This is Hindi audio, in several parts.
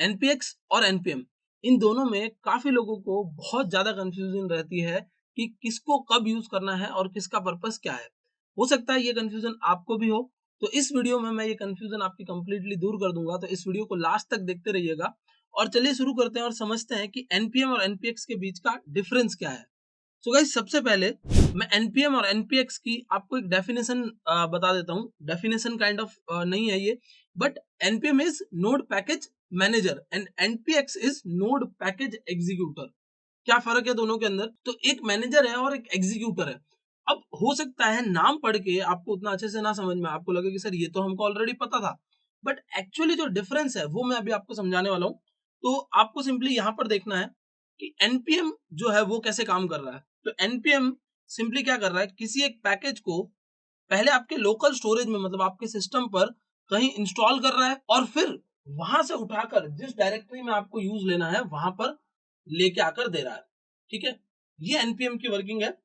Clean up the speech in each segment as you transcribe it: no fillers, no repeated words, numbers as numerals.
एनपीएक्स और एनपीएम इन दोनों में काफी लोगों को बहुत ज्यादा कंफ्यूजन रहती है कि किसको कब यूज करना है और किसका पर्पस क्या है। हो सकता है ये कंफ्यूजन आपको भी हो, तो इस वीडियो में मैं ये कंफ्यूजन आपकी कंप्लीटली दूर कर दूंगा, तो इस वीडियो को लास्ट तक देखते रहिएगा। और चलिए शुरू करते हैं और समझते हैं कि एनपीएम और एनपीएक्स के बीच का डिफरेंस क्या है। सो गाइस, सबसे पहले मैं एनपीएम और एनपीएक्स की आपको एक डेफिनेशन बता देता हूँ। डेफिनेशन काइंड ऑफ नहीं है ये, but NPM is node package manager and NPX is node package executor. क्या फर्क है दोनों के अंदर? तो एक मैनेजर है और एक एग्जीक्यूटर है। अब हो सकता है नाम पढ़ के आपको उतना अच्छे से ना समझ में, आपको लगे कि सर ये तो हमको ऑलरेडी पता था, बट एक्चुअली जो डिफरेंस है वो मैं अभी आपको समझाने वाला हूँ। तो आपको सिंपली यहाँ पर देखना है कि एनपीएम जो है वो कैसे काम कर रहा है। तो एनपीएम सिंपली क्या कर रहा है, किसी एक पैकेज को पहले आपके लोकल स्टोरेज में, मतलब आपके सिस्टम पर कहीं इंस्टॉल कर रहा है और फिर वहां से उठाकर जिस डायरेक्टरी में आपको यूज लेना है वहां पर लेके आकर दे रहा है। ठीक है, ये एनपीएम की वर्किंग है।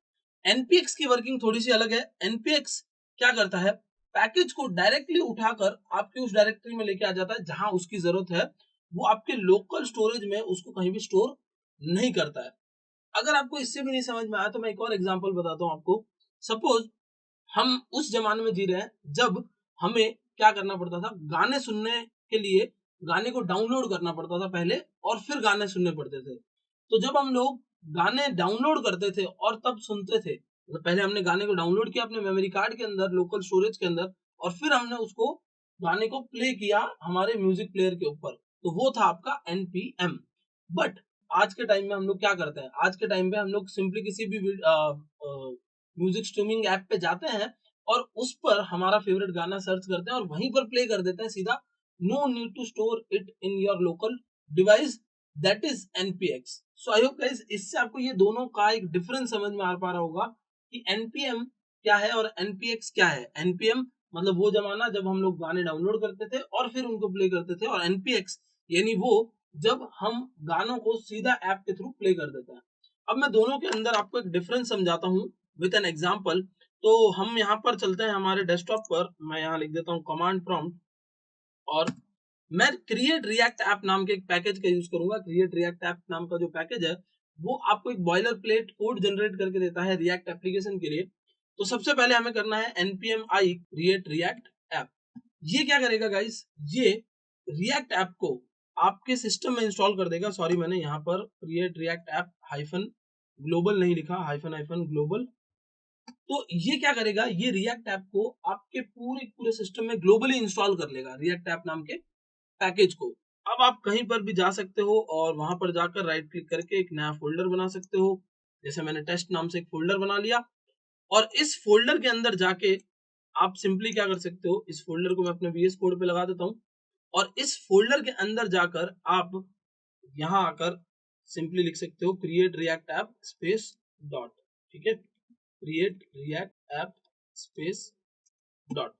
एनपीएक्स की वर्किंग थोड़ी सी अलग है। एनपीएक्स क्या करता है, पैकेज को डायरेक्टली उठाकर आपके उस डायरेक्टरी में लेके आ जाता है जहां उसकी जरूरत है। वो आपके लोकल स्टोरेज में उसको कहीं भी स्टोर नहीं करता है। अगर आपको इससे भी नहीं समझ में आया तो मैं एक और एग्जांपल बताता हूँ आपको। सपोज हम उस जमाने में जी रहे हैं जब हमें क्या करना पड़ता था, गाने सुनने के लिए गाने को डाउनलोड करना पड़ता था पहले, और फिर गाने सुनने पड़ते थे। तो जब हम लोग गाने डाउनलोड करते थे और तब सुनते थे, मतलब पहले हमने गाने को डाउनलोड किया अपने मेमोरी कार्ड के अंदर, लोकल स्टोरेज के अंदर, और फिर हमने उसको गाने को प्ले किया हमारे म्यूजिक प्लेयर के ऊपर, तो वो था आपका एनपीएम। बट आज के टाइम में हम लोग क्या करते हैं, आज के टाइम पे हम लोग सिंपली किसी भी म्यूजिक स्ट्रीमिंग ऐप पे जाते हैं और उस पर हमारा फेवरेट गाना सर्च करते हैं और वहीं पर प्ले कर देते हैं सीधा। No need to store it in your local device, that is NPX. So I hope guys इससे आपको ये दोनों का एक डिफरेंस समझ में आ पा रहा होगा कि एनपीएम क्या है और एनपीएक्स क्या है। एनपीएम मतलब वो जमाना जब हम लोग गाने डाउनलोड करते थे और फिर उनको प्ले करते थे, और एनपीएक्स यानी वो जब हम गानों को सीधा ऐप के थ्रू प्ले कर देते हैं। अब मैं दोनों के अंदर आपको एक डिफरेंस समझाता हूँ विद एन एग्जाम्पल। तो हम यहाँ पर चलते हैं हमारे डेस्कटॉप पर, मैं यहाँ लिख देता हूँ कमांड प्रॉम्प्ट, और मैं क्रिएट रिएक्ट ऐप नाम के एक पैकेज का यूज करूंगा। क्रिएट रिएक्ट ऐप नाम का जो पैकेज है वो आपको एक बॉयलर प्लेट कोड जनरेट करके देता है रिएक्ट एप्लीकेशन के लिए। तो सबसे पहले हमें करना है npm i create react app. ये क्या करेगा गाइस, ये रिएक्ट ऐप को आपके सिस्टम में इंस्टॉल कर देगा। सॉरी, मैंने यहाँ पर create react app hyphen global नहीं लिखा, हाइफन हाइफन ग्लोबल। तो ये क्या करेगा, ये रिएक्ट ऐप को आपके पूरे पूरे सिस्टम में ग्लोबली इंस्टॉल कर लेगा रिएक्ट ऐप नाम के पैकेज को। अब आप कहीं पर भी जा सकते हो और वहां पर जाकर राइट क्लिक करके एक नया फोल्डर बना सकते हो। जैसे मैंने टेस्ट नाम से एक फोल्डर बना लिया, और इस फोल्डर के अंदर जाके आप सिंपली क्या कर सकते हो, इस फोल्डर को मैं अपने वीएस कोड पे लगा देता हूँ, और इस फोल्डर के अंदर जाकर आप यहाँ आकर सिंपली लिख सकते हो create react app space dot. ठीक है, create react app space dot.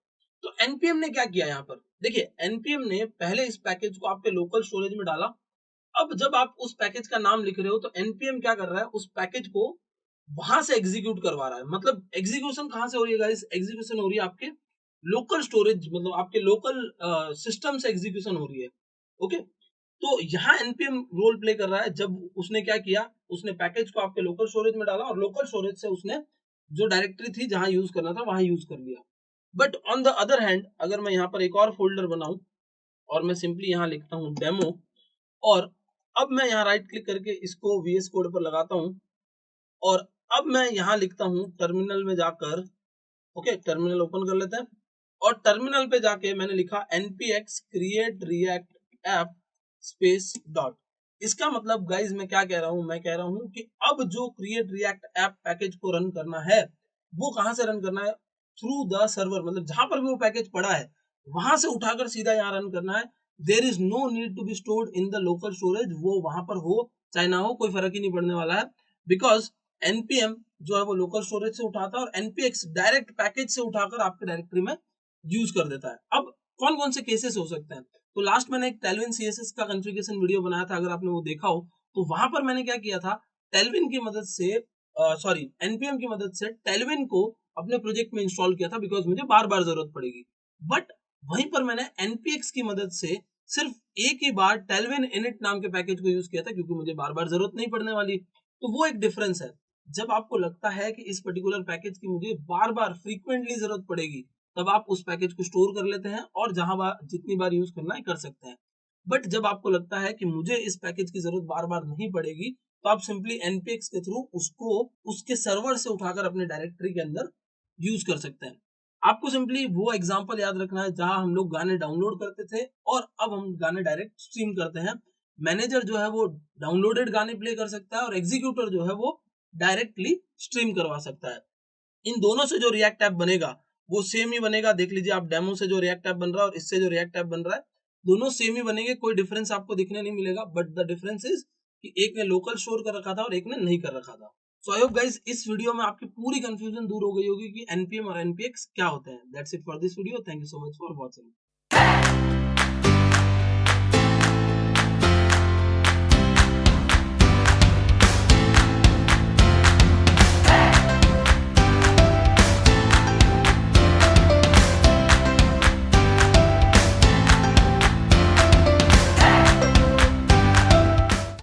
तो एनपीएम ने क्या किया यहाँ पर, देखिए एनपीएम ने पहले इस पैकेज को आपके लोकल स्टोरेज में डाला। अब जब आप उस पैकेज का नाम लिख रहे हो तो एनपीएम क्या कर रहा है, उस पैकेज को वहां से एग्जीक्यूट करवा रहा है। मतलब एग्जीक्यूशन कहां से हो रही है गाइस, एग्जीक्यूशन हो रही है आपके लोकल स्टोरेज, मतलब आपके लोकल सिस्टम से एग्जीक्यूशन हो रही है। ओके, तो यहाँ एनपीएम रोल प्ले कर रहा है। जब उसने क्या किया, उसने पैकेज को आपके लोकल स्टोरेज में डाला और लोकल स्टोरेज से उसने जो डायरेक्टरी थी जहां यूज करना था वहां यूज कर लिया। But on the other hand अगर मैं यहाँ पर एक और फोल्डर बनाऊं और मैं सिंपली यहाँ लिखता हूँ डेमो, और अब मैं यहाँ राइट क्लिक करके इसको वीएस कोड पर लगाता हूँ, और अब मैं यहाँ लिखता हूँ टर्मिनल में जाकर, ओके टर्मिनल ओपन कर लेते हैं, और टर्मिनल पे जाके मैंने लिखा npx create react app space dot. इसका मतलब गाइज मैं क्या कह रहा हूँ, मैं कह रहा हूँ कि अब जो क्रिएट रिएक्ट ऐप पैकेज को रन करना है वो कहां से रन करना है, थ्रू द सर्वर, मतलब जहां पर भी वो पैकेज पड़ा है वहां से उठाकर सीधा यहाँ रन करना है। There is no need to be stored in the local storage, वो वहां पर हो चाहे ना हो कोई फर्क ही नहीं पड़ने वाला है, बिकॉज एनपीएम जो है वो लोकल स्टोरेज से उठाता है और एनपीएक्स डायरेक्ट पैकेज से उठाकर आपके डायरेक्टरी में यूज कर देता है। अब कौन कौन से केसेस हो सकते हैं, तो लास्ट मैंने एक टेलविन सीएसएस का कॉन्फ़िगरेशन वीडियो बनाया था, अगर आपने वो देखा हो तो वहां पर मैंने क्या किया था, टेलविन की मदद से सॉरी एनपीएम की मदद से टेलविन को अपने प्रोजेक्ट में इंस्टॉल किया था, बिकॉज मुझे बार बार जरूरत पड़ेगी। बट वहीं पर मैंने एनपीएक्स की मदद से सिर्फ एक ही बार टेलविन इनिट नाम के पैकेज को यूज किया था क्योंकि मुझे बार बार जरूरत नहीं पड़ने वाली। तो वो एक डिफरेंस है। जब आपको लगता है कि इस पर्टिकुलर पैकेज की मुझे बार बार फ्रीक्वेंटली जरूरत पड़ेगी, तब आप उस पैकेज को स्टोर कर लेते हैं और जहां बार जितनी बार यूज करना है कर सकते हैं। बट जब आपको लगता है कि मुझे इस पैकेज की जरूरत बार बार नहीं पड़ेगी, तो आप सिंपली npx के थ्रू उसको उसके सर्वर से उठाकर अपने डायरेक्टरी के अंदर यूज कर सकते हैं। आपको सिंपली वो एग्जांपल याद रखना है जहां हम लोग गाने डाउनलोड करते थे और अब हम गाने डायरेक्ट स्ट्रीम करते हैं। मैनेजर जो है वो डाउनलोडेड गाने प्ले कर सकता है और एग्जीक्यूटर जो है वो डायरेक्टली स्ट्रीम करवा सकता है। इन दोनों से जो रिएक्ट ऐप बनेगा वो सेम ही बनेगा। देख लीजिए आप डेमो से जो रिएक्ट ऐप बन रहा है और इससे जो रिएक्ट ऐप बन रहा है, दोनों सेम ही बनेंगे, कोई डिफरेंस आपको दिखने नहीं मिलेगा। बट द डिफरेंस इज कि एक ने लोकल स्टोर कर रखा था और एक ने नहीं कर रखा था। सो आई होप गाइस इस वीडियो में आपकी पूरी कंफ्यूजन दूर हो गई होगी कि एनपीएम और एनपीएक्स क्या होते हैं। That's it for this video. Thank you so much for watching.